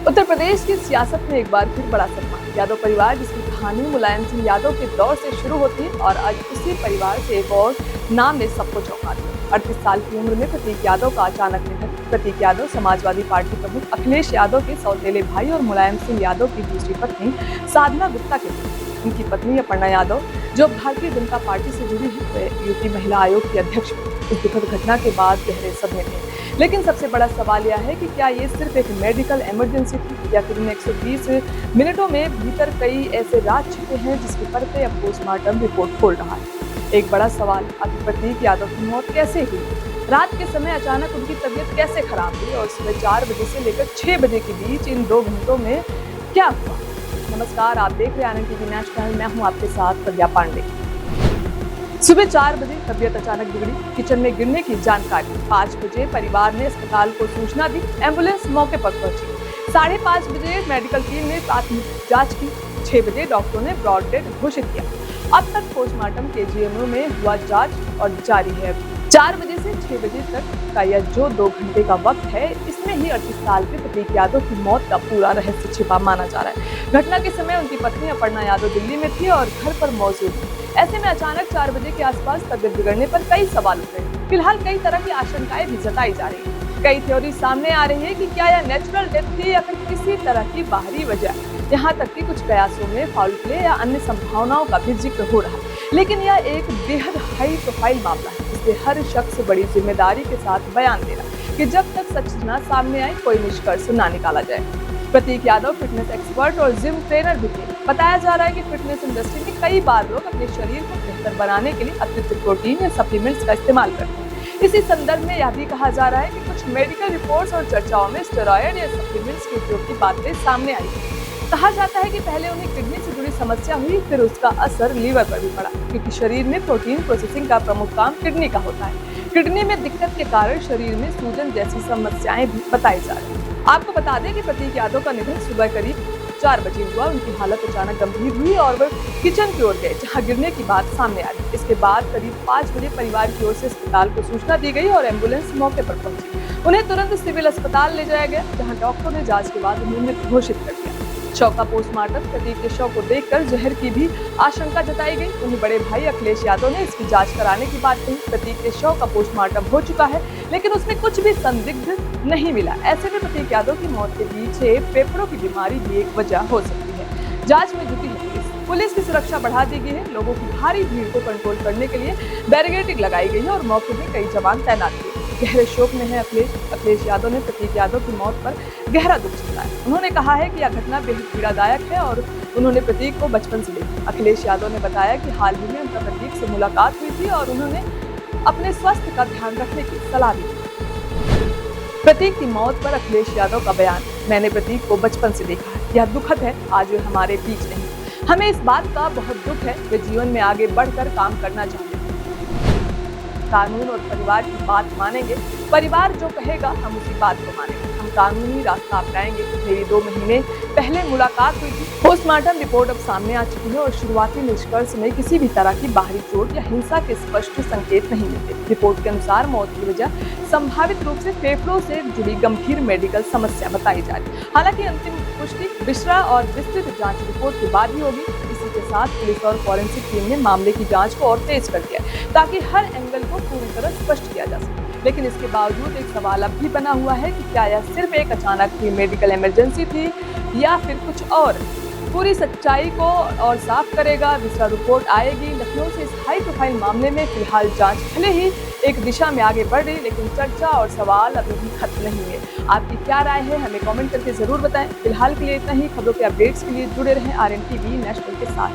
उत्तर प्रदेश की सियासत में एक बार फिर बड़ा सन्मान। यादव परिवार, जिसकी कहानी मुलायम सिंह यादव के दौर से शुरू होती है और आज उसी परिवार से एक और नाम ने सबको चौंका दिया। 38 साल की उम्र में प्रतीक यादव का अचानक निधन। प्रतीक यादव समाजवादी पार्टी प्रमुख अखिलेश यादव के सौतेले भाई और मुलायम सिंह यादव की दूसरी पत्नी साधना गुप्ता के थे। उनकी पत्नी अपर्णा यादव, जो भारतीय जनता पार्टी से जुड़ी है, वे यूपी महिला आयोग की अध्यक्ष थी। इस दुखद घटना के बाद गहरे सदमे में, लेकिन सबसे बड़ा सवाल यह है कि क्या ये सिर्फ एक मेडिकल इमरजेंसी थी या फिर इन 120 मिनटों में भीतर कई ऐसे राज छिपे हैं जिसके पर्दे अब पोस्टमार्टम रिपोर्ट खोल रहा है। एक बड़ा सवाल, आखिर प्रतीक यादव की मौत कैसे हुई? रात के समय अचानक उनकी तबीयत कैसे खराब हुई और सुबह 4 बजे से लेकर 6 बजे के बीच इन 2 घंटों में क्या हुआ? नमस्कार, आप देख रहे हैं आनंद टीवी नेशनल। मैं हूं आपके साथ प्रज्ञा पांडे। सुबह 4 बजे तबीयत अचानक बिगड़ी, किचन में गिरने की जानकारी। 5 बजे परिवार ने अस्पताल को सूचना दी, एम्बुलेंस मौके पर पहुंची। 5:30 बजे मेडिकल टीम ने प्राथमिक जांच की। 6 बजे डॉक्टरों ने ब्रॉड डेड घोषित किया। अब तक पोस्टमार्टम के जीएमओ में हुआ जांच और जारी है। 4 बजे से 6 बजे तक का यह जो 2 घंटे का वक्त है, इसमें ही 38 साल के प्रतीक यादव की मौत का पूरा रहस्य छिपा माना जा रहा है। घटना के समय उनकी पत्नी अपर्णा यादव दिल्ली में थी और घर पर मौजूद थी। ऐसे में अचानक 4 बजे के आसपास तबीयत बिगड़ने पर कई सवाल उठ रहे हैं। फिलहाल कई तरह की आशंकाएं भी जताई जा रही हैं। कई थ्योरी सामने आ रही है कि क्या यह नेचुरल डेथ थी या फिर किसी तरह की बाहरी वजह। यहाँ तक कि कुछ कयासों में फाउल प्ले या अन्य संभावनाओं का भी जिक्र हो रहा है। लेकिन यह एक बेहद हाई प्रोफाइल मामला है, इसलिए हर शख्स बड़ी जिम्मेदारी के साथ बयान दे रहा है कि जब तक सच न सामने आए कोई निष्कर्ष न निकाला जाए। प्रतीक यादव फिटनेस एक्सपर्ट और जिम ट्रेनर भी थे। बताया जा रहा है कि फिटनेस इंडस्ट्री में कई बार लोग अपने शरीर को बेहतर बनाने के लिए अतिरिक्त प्रोटीन या सप्लीमेंट्स का इस्तेमाल करते हैं। इसी संदर्भ में यह भी कहा जा रहा है कि कुछ मेडिकल रिपोर्ट्स और चर्चाओं में स्टेरॉयड या सप्लीमेंट्स के उपयोग की बातें सामने आई थी। कहा जाता है कि पहले उन्हें किडनी से जुड़ी समस्या हुई, फिर उसका असर लीवर पर भी पड़ा, क्योंकि शरीर में प्रोटीन प्रोसेसिंग का प्रमुख काम किडनी का होता है। किडनी में दिक्कत के कारण शरीर में सूजन जैसी समस्याएं भी बताई जा रही हैं। आपको बता दें कि प्रतीक यादव का निधन सुबह करीब 4 बजे हुआ। उनकी हालत अचानक गंभीर हुई और वह किचन की ओर गए, जहां गिरने की बात सामने आई। इसके बाद करीब 5 बजे परिवार की ओर से अस्पताल को सूचना दी गई और एम्बुलेंस मौके पर पहुंची। उन्हें तुरंत सिविल अस्पताल ले जाया गया, जहां डॉक्टरों ने जांच के बाद उन्हें मृत घोषित कर दिया। शव का पोस्टमार्टम, प्रतीक के शव को देखकर जहर की भी आशंका जताई गई। उन्हें बड़े भाई अखिलेश यादव ने इसकी जांच कराने की बात कही। प्रतीक के शव का पोस्टमार्टम हो चुका है, लेकिन उसमें कुछ भी संदिग्ध नहीं मिला। ऐसे में प्रतीक यादव की मौत के पीछे फेफड़ों की बीमारी भी एक वजह हो सकती है। जांच में जुटी है पुलिस की सुरक्षा बढ़ा दी गई है। लोगों की भारी भीड़ को कंट्रोल करने के लिए बैरिकेडिंग लगाई गई है और मौके में कई जवान तैनात किए। गहरे शोक में है अखिलेश यादव ने प्रतीक यादव की मौत पर गहरा दुख जताया। उन्होंने कहा है कि यह घटना बेहद पीड़ादायक है और उन्होंने प्रतीक को बचपन से देखा। अखिलेश यादव ने बताया कि हाल ही में उनका प्रतीक से मुलाकात हुई थी और उन्होंने अपने स्वास्थ्य का ध्यान रखने की सलाह दी। प्रतीक की मौत पर अखिलेश यादव का बयान, मैंने प्रतीक को बचपन से देखा है, यह दुखद है, आज वे हमारे बीच नहीं। हमें इस बात का बहुत दुख है, वे जीवन में आगे बढ़कर काम करना चाहते हैं। कानून और परिवार की बात मानेंगे, परिवार जो कहेगा हम उसी बात को मानेंगे। हम कानूनी रास्ता अपनाएंगे। मेरी 2 महीने पहले मुलाकात हुई थी। पोस्टमार्टम रिपोर्ट अब सामने आ चुकी है और शुरुआती निष्कर्ष में किसी भी तरह की बाहरी चोट या हिंसा के स्पष्ट संकेत नहीं मिलते। रिपोर्ट के अनुसार मौत की वजह संभावित रूप से फेफड़ों से जुड़ी गंभीर मेडिकल समस्या बताई जा रही है। हालांकि अंतिम पुष्टि विश्रा और विस्तृत जांच रिपोर्ट के बाद ही होगी। इसी के साथ पुलिस और फॉरेंसिक टीम ने मामले की जांच को और तेज कर दिया ताकि हर एंगल को पूरी तरह स्पष्ट किया जा सके। लेकिन इसके बावजूद एक सवाल अब भी बना हुआ है कि क्या यह सिर्फ एक अचानक की मेडिकल इमरजेंसी थी या फिर कुछ और। पूरी सच्चाई को और साफ करेगा विश्रा रिपोर्ट आएगी। लखनऊ से इस हाई प्रोफाइल मामले में फिलहाल जांच भले ही एक दिशा में आगे बढ़ रही, लेकिन चर्चा और सवाल अभी भी खत्म नहीं हुए। आपकी क्या राय है, हमें कमेंट करके जरूर बताएं। फिलहाल के लिए इतना ही। खबरों के अपडेट्स के लिए जुड़े रहें RNTV नेशनल के साथ।